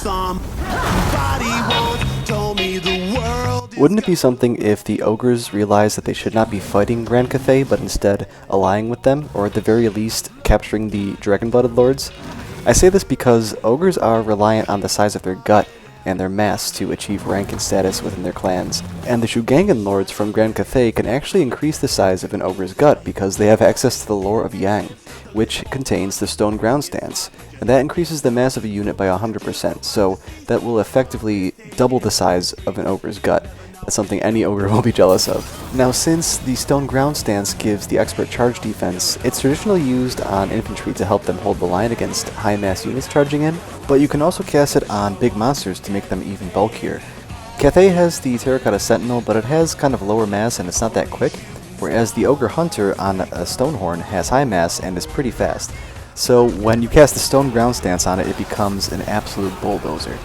Somebody once told me the world. Wouldn't it be something if the ogres realized that they should not be fighting Grand Cathay, but instead allying with them, or at the very least capturing the dragon-blooded lords? I say this because ogres are reliant on the size of their gut and their mass to achieve rank and status within their clans, and the Shugangan lords from Grand Cathay can actually increase the size of an ogre's gut because they have access to the lore of Yang, which contains the stone ground stance, and that increases the mass of a unit by 100%, so that will effectively double the size of an ogre's gut. That's something any ogre will be jealous of. Now, since the stone ground stance gives the expert charge defense, it's traditionally used on infantry to help them hold the line against high mass units charging in, but you can also cast it on big monsters to make them even bulkier. Cathay has the Terracotta Sentinel, but it has kind of lower mass and it's not that quick, whereas the Ogre Hunter on a Stonehorn has high mass and is pretty fast. So when you cast the stone ground stance on it, it becomes an absolute bulldozer.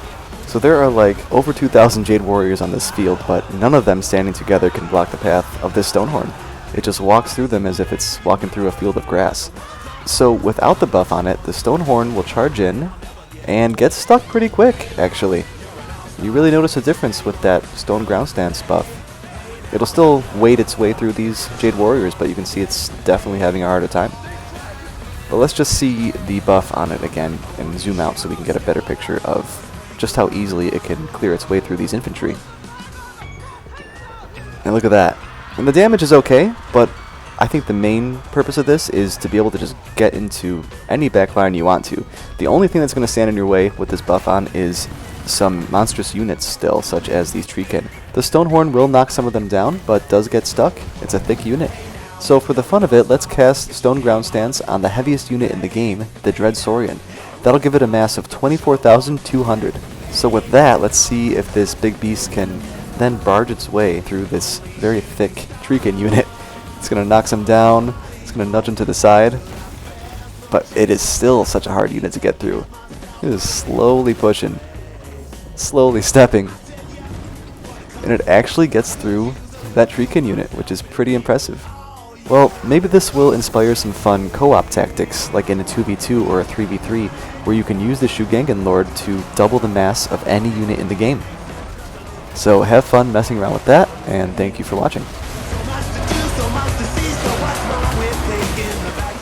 So there are like over 2,000 Jade Warriors on this field, but none of them standing together can block the path of this Stonehorn. It just walks through them as if it's walking through a field of grass. So without the buff on it, the Stonehorn will charge in and get stuck pretty quick, actually. You really notice a difference with that stone ground stance buff. It'll still wade its way through these Jade Warriors, but you can see it's definitely having a harder time. But let's just see the buff on it again and zoom out so we can get a better picture of just how easily it can clear its way through these infantry. And look at that. And the damage is okay, but I think the main purpose of this is to be able to just get into any backline you want to. The only thing that's going to stand in your way with this buff on is some monstrous units still, such as these Treekin. The Stonehorn will knock some of them down, but does get stuck. It's a thick unit. So for the fun of it, let's cast Stone Ground Stance on the heaviest unit in the game, the Dread Saurian. That'll give it a mass of 24,200. So with that, let's see if this big beast can then barge its way through this very thick Treekin unit. It's going to knock some down, it's going to nudge them to the side, but it is still such a hard unit to get through. It is slowly pushing, slowly stepping, and it actually gets through that Treekin unit, which is pretty impressive. Well, maybe this will inspire some fun co-op tactics, like in a 2v2 or a 3v3, where you can use the Shugangan Lord to double the mass of any unit in the game. So have fun messing around with that, and thank you for watching. So much to do, so much to see, so what's wrong with taking the back?